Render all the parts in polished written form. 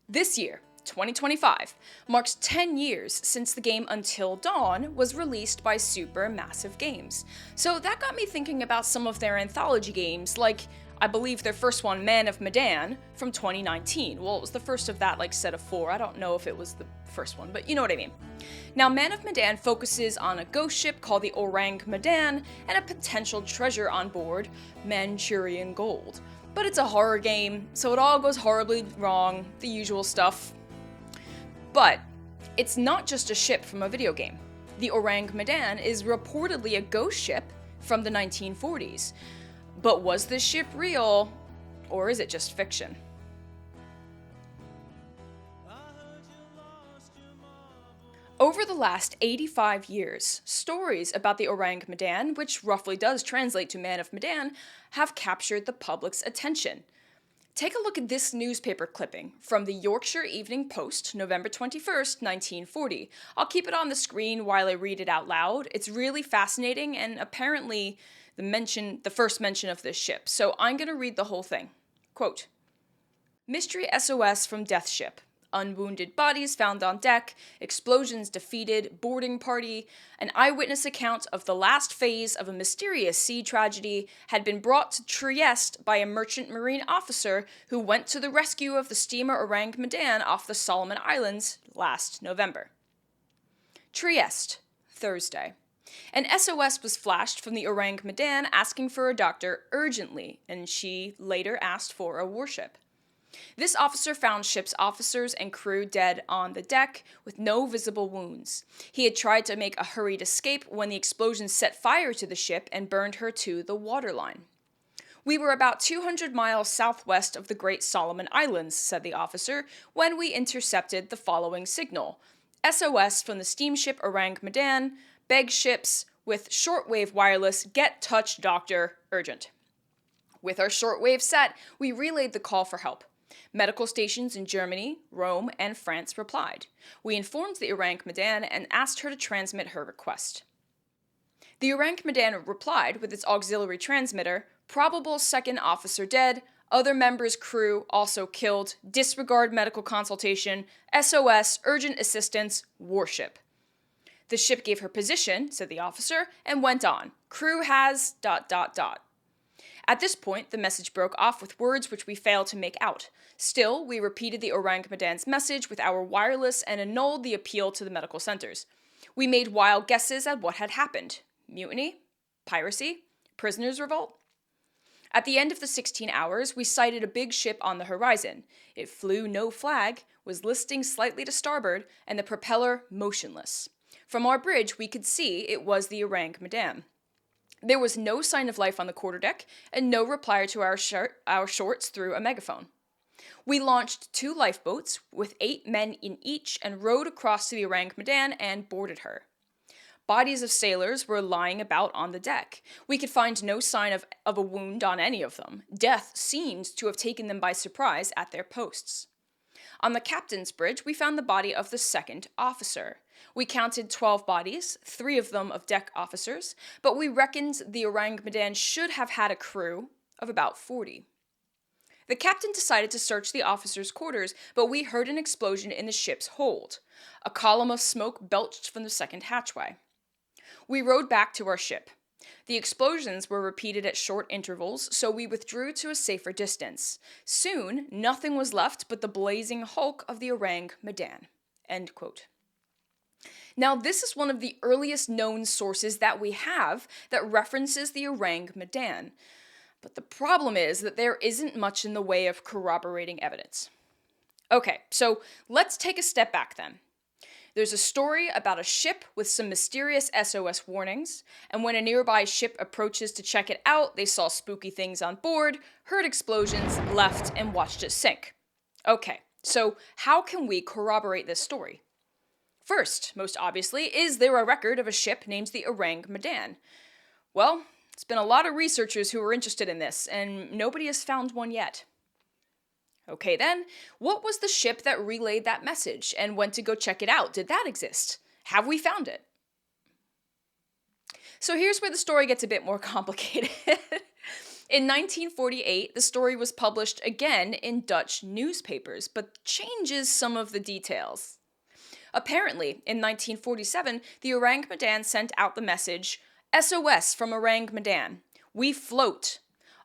This year, 2025, marks 10 years since the game Until Dawn was released by Supermassive Games. So that got me thinking about some of their anthology games, like I believe their first one, Man of Medan, from 2019. Well, it was the first of that set of 4. I don't know if it was the first one, but you know what I mean. Now, Man of Medan focuses on a ghost ship called the Ourang Medan and a potential treasure on board, Manchurian gold. But it's a horror game, so it all goes horribly wrong, the usual stuff. But it's not just a ship from a video game. The Ourang Medan is reportedly a ghost ship from the 1940s. But was this ship real, or is it just fiction? Over the last 85 years, stories about the Ourang Medan, which roughly does translate to Man of Medan, have captured the public's attention. Take a look at this newspaper clipping from the Yorkshire Evening Post, November 21st, 1940. I'll keep it on the screen while I read it out loud. It's really fascinating and apparently the first mention of this ship, so I'm going to read the whole thing. Quote, Mystery SOS from Death Ship. Unwounded bodies found on deck, explosions defeated, boarding party, an eyewitness account of the last phase of a mysterious sea tragedy had been brought to Trieste by a merchant marine officer who went to the rescue of the steamer Ourang Medan off the Solomon Islands last November. Trieste, Thursday. An SOS was flashed from the Ourang Medan asking for a doctor urgently, and she later asked for a warship. This officer found ship's officers and crew dead on the deck with no visible wounds. He had tried to make a hurried escape when the explosion set fire to the ship and burned her to the waterline. We were about 200 miles southwest of the Great Solomon Islands, said the officer, when we intercepted the following signal. SOS from the steamship Ourang Medan, beg ships with shortwave wireless, get touch doctor, urgent. With our shortwave set, we relayed the call for help. Medical stations in Germany, Rome, and France replied. We informed the Ourang Medan and asked her to transmit her request. The Ourang Medan replied with its auxiliary transmitter, probable second officer dead, other members crew also killed, disregard medical consultation, SOS, urgent assistance, warship. The ship gave her position, said the officer, and went on. Crew has ... At this point, the message broke off with words which we failed to make out. Still, we repeated the Ourang Medan's message with our wireless and annulled the appeal to the medical centers. We made wild guesses at what had happened. Mutiny? Piracy? Prisoners' revolt? At the end of the 16 hours, we sighted a big ship on the horizon. It flew no flag, was listing slightly to starboard, and the propeller motionless. From our bridge, we could see it was the Ourang Medan. There was no sign of life on the quarterdeck, and no reply to our shorts through a megaphone. We launched 2 lifeboats, with 8 men in each, and rowed across to the Ourang Medan and boarded her. Bodies of sailors were lying about on the deck. We could find no sign of a wound on any of them. Death seemed to have taken them by surprise at their posts. On the captain's bridge, we found the body of the second officer. We counted 12 bodies, 3 of them of deck officers, but we reckoned the Ourang Medan should have had a crew of about 40. The captain decided to search the officers' quarters, but we heard an explosion in the ship's hold. A column of smoke belched from the second hatchway. We rowed back to our ship. The explosions were repeated at short intervals, so we withdrew to a safer distance. Soon, nothing was left but the blazing hulk of the Ourang Medan. End quote. Now, this is one of the earliest known sources that we have that references the Ourang Medan. But the problem is that there isn't much in the way of corroborating evidence. Okay, so let's take a step back then. There's a story about a ship with some mysterious SOS warnings, and when a nearby ship approaches to check it out, they saw spooky things on board, heard explosions, left, and watched it sink. Okay, so how can we corroborate this story? First, most obviously, is there a record of a ship named the Ourang Medan? Well, it's been a lot of researchers who were interested in this, and nobody has found one yet. Okay then, what was the ship that relayed that message and went to go check it out? Did that exist? Have we found it? So here's where the story gets a bit more complicated. In 1948, the story was published again in Dutch newspapers, but changes some of the details. Apparently, in 1947, the Ourang Medan sent out the message, "SOS from Ourang Medan. We float.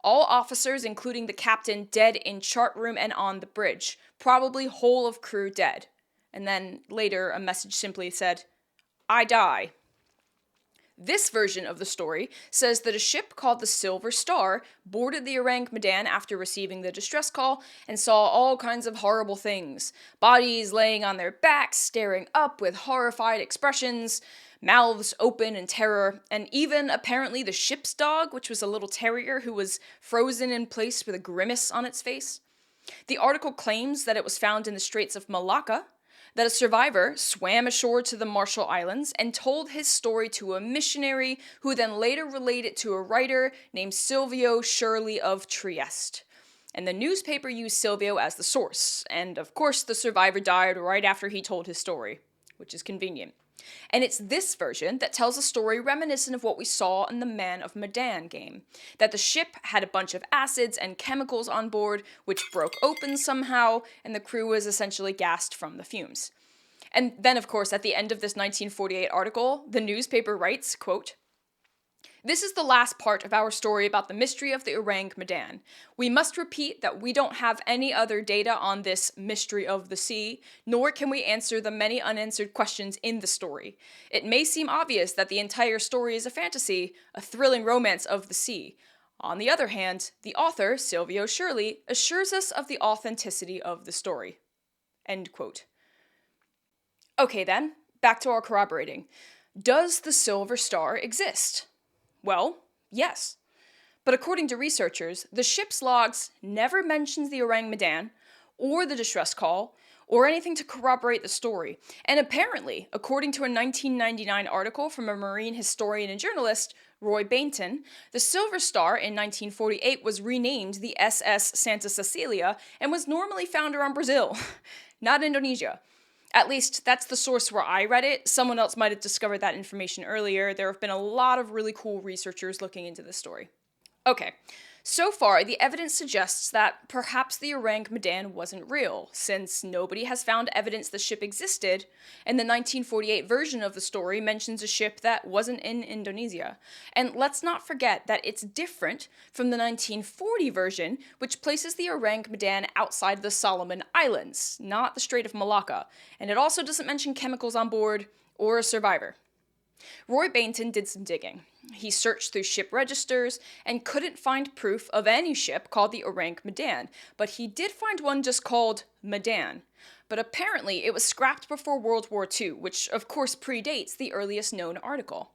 All officers, including the captain, dead in chart room and on the bridge. Probably whole of crew dead." And then later, a message simply said, "I die." This version of the story says that a ship called the Silver Star boarded the Ourang Medan after receiving the distress call and saw all kinds of horrible things. Bodies laying on their backs, staring up with horrified expressions, mouths open in terror, and even apparently the ship's dog, which was a little terrier who was frozen in place with a grimace on its face. The article claims that it was found in the Straits of Malacca, that a survivor swam ashore to the Marshall Islands and told his story to a missionary who then later relayed it to a writer named Silvio Shirley of Trieste. And the newspaper used Silvio as the source, and of course the survivor died right after he told his story, which is convenient. And it's this version that tells a story reminiscent of what we saw in the Man of Medan game, that the ship had a bunch of acids and chemicals on board, which broke open somehow, and the crew was essentially gassed from the fumes. And then, of course, at the end of this 1948 article, the newspaper writes, quote, "This is the last part of our story about the mystery of the Ourang Medan. We must repeat that we don't have any other data on this mystery of the sea, nor can we answer the many unanswered questions in the story. It may seem obvious that the entire story is a fantasy, a thrilling romance of the sea. On the other hand, the author, Silvio Shirley, assures us of the authenticity of the story." End quote. Okay then, back to our corroborating. Does the Silver Star exist? Well, yes. But according to researchers, the ship's logs never mentions the Ourang Medan, or the distress call, or anything to corroborate the story. And apparently, according to a 1999 article from a marine historian and journalist, Roy Bainton, the Silver Star in 1948 was renamed the SS Santa Cecilia and was normally found around Brazil, not Indonesia. At least, that's the source where I read it. Someone else might have discovered that information earlier. There have been a lot of really cool researchers looking into this story. Okay, so far, the evidence suggests that perhaps the Ourang Medan wasn't real, since nobody has found evidence the ship existed, and the 1948 version of the story mentions a ship that wasn't in Indonesia. And let's not forget that it's different from the 1940 version, which places the Ourang Medan outside the Solomon Islands, not the Strait of Malacca, and it also doesn't mention chemicals on board or a survivor. Roy Bainton did some digging. He searched through ship registers and couldn't find proof of any ship called the Ourang Medan, but he did find one just called Medan. But apparently it was scrapped before World War II, which of course predates the earliest known article.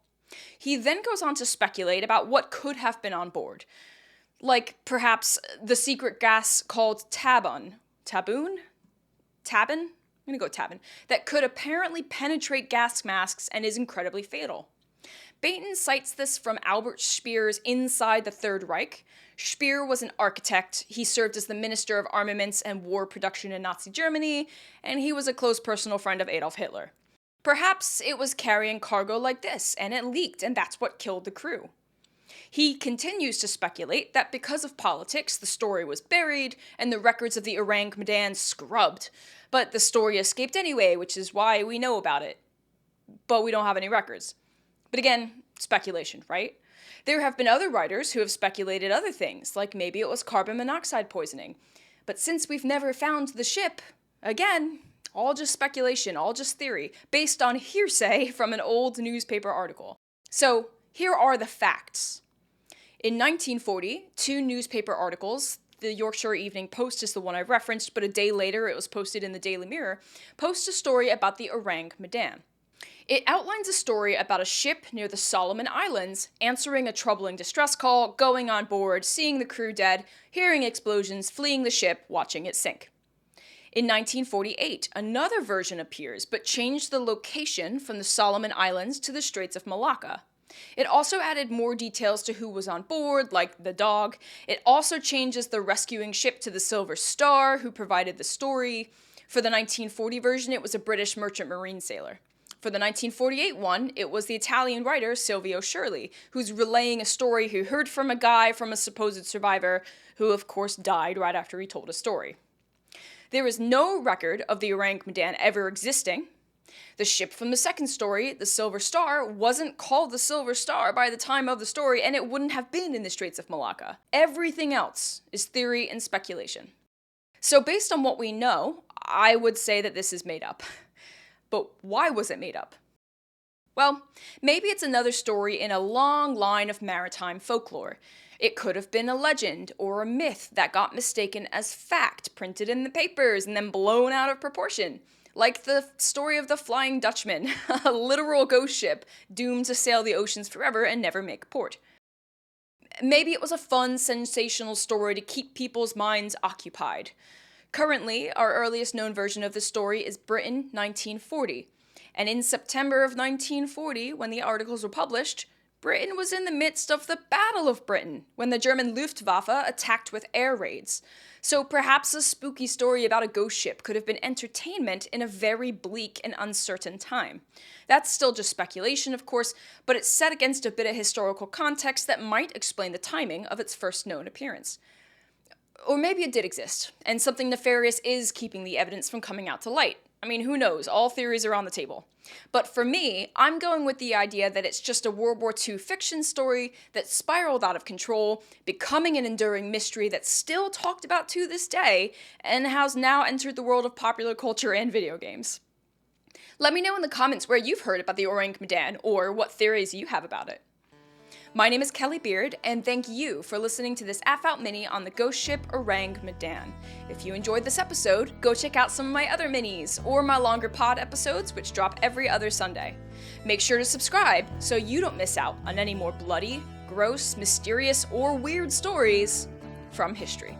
He then goes on to speculate about what could have been on board. Like, perhaps, the secret gas called Tabun? Tabun? Tabun? I'm gonna go Tabun, that could apparently penetrate gas masks and is incredibly fatal. Bainton cites this from Albert Speer's Inside the Third Reich. Speer was an architect, he served as the Minister of Armaments and War Production in Nazi Germany, and he was a close personal friend of Adolf Hitler. Perhaps it was carrying cargo like this, and it leaked, and that's what killed the crew. He continues to speculate that because of politics, the story was buried and the records of the Ourang Medan scrubbed. But the story escaped anyway, which is why we know about it. But we don't have any records. But again, speculation, right? There have been other writers who have speculated other things, like maybe it was carbon monoxide poisoning. But since we've never found the ship, again, all just speculation, all just theory, based on hearsay from an old newspaper article. So, here are the facts. In 1940, two newspaper articles, the Yorkshire Evening Post is the one I've referenced, but a day later it was posted in the Daily Mirror, post a story about the Ourang Medan. It outlines a story about a ship near the Solomon Islands answering a troubling distress call, going on board, seeing the crew dead, hearing explosions, fleeing the ship, watching it sink. In 1948, another version appears, but changed the location from the Solomon Islands to the Straits of Malacca. It also added more details to who was on board, like the dog. It also changes the rescuing ship to the Silver Star, who provided the story. For the 1940 version, it was a British merchant marine sailor. For the 1948 one, it was the Italian writer Silvio Shirley, who's relaying a story he heard from a guy from a supposed survivor, who of course died right after he told a story. There is no record of the Ourang Medan ever existing. The ship from the second story, the Silver Star, wasn't called the Silver Star by the time of the story, and it wouldn't have been in the Straits of Malacca. Everything else is theory and speculation. So based on what we know, I would say that this is made up. But why was it made up? Well, maybe it's another story in a long line of maritime folklore. It could have been a legend or a myth that got mistaken as fact, printed in the papers, and then blown out of proportion. Like the story of the Flying Dutchman, a literal ghost ship doomed to sail the oceans forever and never make port. Maybe it was a fun, sensational story to keep people's minds occupied. Currently, our earliest known version of the story is Britain, 1940. And in September of 1940, when the articles were published, Britain was in the midst of the Battle of Britain, when the German Luftwaffe attacked with air raids. So perhaps a spooky story about a ghost ship could have been entertainment in a very bleak and uncertain time. That's still just speculation, of course, but it's set against a bit of historical context that might explain the timing of its first known appearance. Or maybe it did exist, and something nefarious is keeping the evidence from coming out to light. I mean, who knows? All theories are on the table. But for me, I'm going with the idea that it's just a World War II fiction story that spiraled out of control, becoming an enduring mystery that's still talked about to this day, and has now entered the world of popular culture and video games. Let me know in the comments where you've heard about the Ourang Medan, or what theories you have about it. My name is Kelly Beard, and thank you for listening to this APHOUT mini on the ghost ship Ourang Medan. If you enjoyed this episode, go check out some of my other minis, or my longer pod episodes, which drop every other Sunday. Make sure to subscribe so you don't miss out on any more bloody, gross, mysterious, or weird stories from history.